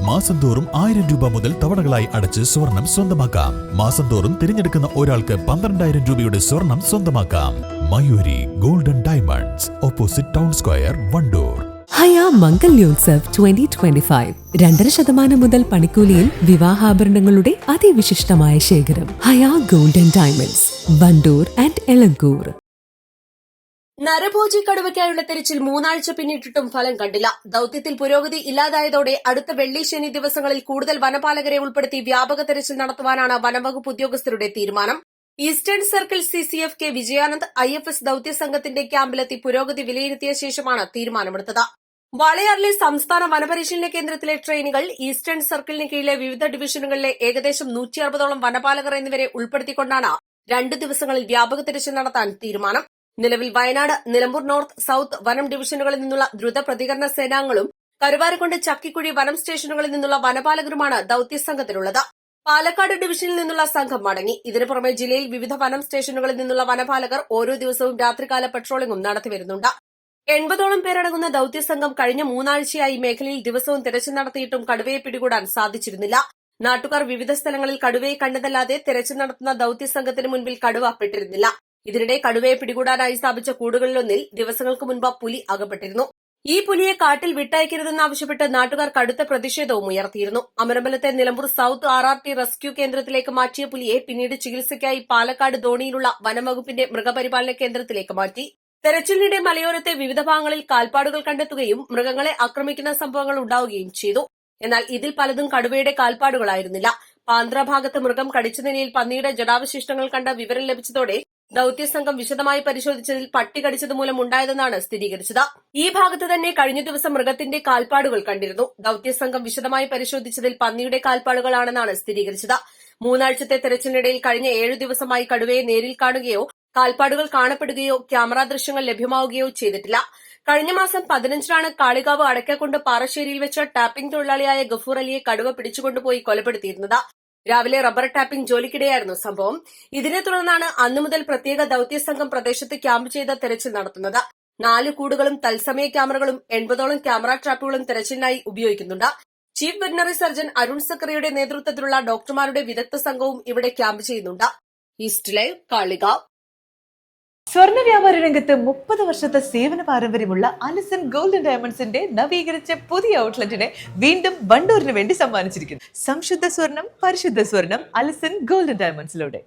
മാസം തോറും 1000 രൂപ മുതൽ തവണകളായി അടച്ച് സ്വർണം സ്വന്തമാക്കാം. മാസം തോറും തിരഞ്ഞെടുക്കുന്ന ഒരാൾക്ക് 12,000 രൂപയുടെ സ്വർണം സ്വന്തമാക്കാം. Mayuri golden diamonds, opposite town square, Wandoor. Haya Mangalyotsav 2025 2.5% മുതൽ പണിക്കൂലിയിൽ വിവാഹാഭരണങ്ങളുടെ അതിവിശിഷ്ടമായ ശേഖരം. Haya golden diamonds, Wandoor and Elankur. നരഭോജി കടുവയ്ക്കായുള്ള തെരച്ചിൽ 3 ആഴ്ച പിന്നിട്ടിട്ടും ഫലം കണ്ടില്ല. ദൌത്യത്തിൽ പുരോഗതി ഇല്ലാതായതോടെ അടുത്ത വെള്ളി ശനി ദിവസങ്ങളിൽ കൂടുതൽ വനപാലകരെ ഉൾപ്പെടുത്തി വ്യാപക തെരച്ചിൽ നടത്തുവാനാണ് വനംവകുപ്പ് ഉദ്യോഗസ്ഥരുടെ തീരുമാനം. Eastern circle CCF K Vijayanand IFS ദൌത്യ സംഘത്തിന്റെ ക്യാമ്പിലെത്തി പുരോഗതി വിലയിരുത്തിയ ശേഷമാണ് തീരുമാനമെടുത്തത്. വാളയാറിലെ സംസ്ഥാന വനപരിശീലന കേന്ദ്രത്തിലെ ട്രെയിനികൾ, ഈസ്റ്റേൺ സർക്കിളിന് കീഴിലെ വിവിധ ഡിവിഷനുകളിലെ ഏകദേശം 160ഓളം വനപാലകർ എന്നിവരെ ഉൾപ്പെടുത്തിക്കൊണ്ടാണ് 2 ദിവസങ്ങളിൽ വ്യാപക തെരച്ചിൽ നടത്താൻ തീരുമാനം. നിലവിൽ വയനാട്, നിലമ്പൂർ നോർത്ത്, സൌത്ത് വനം ഡിവിഷനുകളിൽ നിന്നുള്ള ദ്രുത പ്രതികരണ സേനാംഗങ്ങളും കരുവാരക്കുണ്ട്, ചക്കിക്കുഴി വനം സ്റ്റേഷനുകളിൽ നിന്നുള്ള വനപാലകരുമാണ് ദൌത്യസംഘത്തിലുള്ളത്. പാലക്കാട് ഡിവിഷനിൽ നിന്നുള്ള സംഘം മടങ്ങി. ഇതിനു പുറമെ ജില്ലയിൽ വിവിധ വനം സ്റ്റേഷനുകളിൽ നിന്നുള്ള വനപാലകർ ഓരോ ദിവസവും രാത്രികാല പട്രോളിംഗും നടത്തിവരുന്നുണ്ട്. 80ഓളം പേരടങ്ങുന്ന ദൌത്യസംഘം കഴിഞ്ഞ 3 ആഴ്ചയായി മേഖലയിൽ ദിവസവും തെരച്ചിൽ നടത്തിയിട്ടും കടുവയെ പിടികൂടാൻ സാധിച്ചിരുന്നില്ല. നാട്ടുകാർ വിവിധ സ്ഥലങ്ങളിൽ കടുവയെ കണ്ടതല്ലാതെ തെരച്ചിൽ നടത്തുന്ന ദൌത്യസംഘത്തിന് മുൻപിൽ കടുവ പെട്ടിരുന്നില്ല. ഇതിനിടെ കടുവയെ പിടികൂടാനായി സ്ഥാപിച്ച കൂടുകളിലൊന്നിൽ ദിവസങ്ങൾക്ക് മുൻപ് പുലി അകപ്പെട്ടിരുന്നു. ഈ പുലിയെ കാട്ടിൽ വിട്ടയക്കരുതെന്നാവശ്യപ്പെട്ട് നാട്ടുകാർ കടുത്ത പ്രതിഷേധവും ഉയർത്തിയിരുന്നു. അമരമ്പലത്തെ നിലമ്പൂർ സൌത്ത് RRT റെസ്ക്യൂ കേന്ദ്രത്തിലേക്ക് മാറ്റിയ പുലിയെ പിന്നീട് ചികിത്സയ്ക്കായി പാലക്കാട് ധോണിയിലുള്ള വനംവകുപ്പിന്റെ മൃഗപരിപാലന കേന്ദ്രത്തിലേക്ക് മാറ്റി. തെരച്ചിലിനിടെ മലയോരത്തെ വിവിധ ഭാഗങ്ങളിൽ കാൽപ്പാടുകൾ കണ്ടെത്തുകയും മൃഗങ്ങളെ ആക്രമിക്കുന്ന സംഭവങ്ങൾ ഉണ്ടാവുകയും ചെയ്തു. എന്നാൽ ഇതിൽ പലതും കടുവയുടെ കാൽപ്പാടുകളായിരുന്നില്ല. പാന്ത്ര ഭാഗത്ത് മൃഗം കടിച്ച നിലയിൽ പന്നിയുടെ ജഡാവശിഷ്ടങ്ങൾ കണ്ട വിവരം ലഭിച്ചതോടെ ദൌത്യസംഘം വിശദമായി പരിശോധിച്ചതിൽ പട്ടി കടിച്ചത് മൂലം ഉണ്ടായതെന്നാണ് സ്ഥിരീകരിച്ചത്. ഈ ഭാഗത്ത് തന്നെ കഴിഞ്ഞ ദിവസം മൃഗത്തിന്റെ കാൽപ്പാടുകൾ കണ്ടിരുന്നു. ദൌത്യസംഘം വിശദമായി പരിശോധിച്ചതിൽ പന്നിയുടെ കാൽപ്പാടുകളാണെന്നാണ് സ്ഥിരീകരിച്ചത്. 3 ആഴ്ചത്തെ തെരച്ചിലിനിടയിൽ കഴിഞ്ഞ 7 ദിവസമായി കടുവയെ നേരിൽ കാണുകയോ കാൽപ്പാടുകൾ കാണപ്പെടുകയോ ക്യാമറ ദൃശ്യങ്ങൾ ലഭ്യമാവുകയോ ചെയ്തിട്ടില്ല. കഴിഞ്ഞ മാസം 15നാണ് കാളികാവ് അടയ്ക്കക്കുണ്ട് പാറശ്ശേരിയിൽ വെച്ച് ടാപ്പിംഗ് തൊഴിലാളിയായ ഗഫൂർ അലിയെ കടുവ പിടിച്ചുകൊണ്ടുപോയി കൊലപ്പെടുത്തിയിരുന്നത്. രാവിലെ റബ്ബർ ടാപ്പിംഗ് ജോലിക്കിടെയായിരുന്നു സംഭവം. ഇതിനെ തുടർന്നാണ് അന്നു മുതൽ പ്രത്യേക ദൌത്യസംഘം പ്രദേശത്ത് ക്യാമ്പ് ചെയ്ത് തെരച്ചിൽ നടത്തുന്നത്. 4 കൂടുകളും തത്സമയ ക്യാമറകളും 80ഓളം ക്യാമറ ട്രാപ്പുകളും തെരച്ചിലിനായി ഉപയോഗിക്കുന്നുണ്ട്. ചീഫ് വെറ്ററിനറി സർജൻ അരുൺ സക്കറിയുടെ നേതൃത്വത്തിലുള്ള ഡോക്ടർമാരുടെ വിദഗ്ധ സംഘവും ഇവിടെ ക്യാമ്പ് ചെയ്യുന്നുണ്ട്. East live, Kalikavu. സ്വർണ്ണ വ്യാപാര രംഗത്ത് 30 വർഷത്തെ സേവന പാരമ്പര്യമുള്ള അലിസൺ ഗോൾഡൻ ഡയമണ്ട്സിന്റെ നവീകരിച്ച പുതിയ ഔട്ട്ലെറ്റിനെ വീണ്ടും വണ്ടൂരിന് വേണ്ടി സമ്മാനിച്ചിരിക്കുന്നു. സംശുദ്ധ സ്വർണം, പരിശുദ്ധ സ്വർണം, അലിസൺ ഗോൾഡൻ ഡയമണ്ട്സിലൂടെ.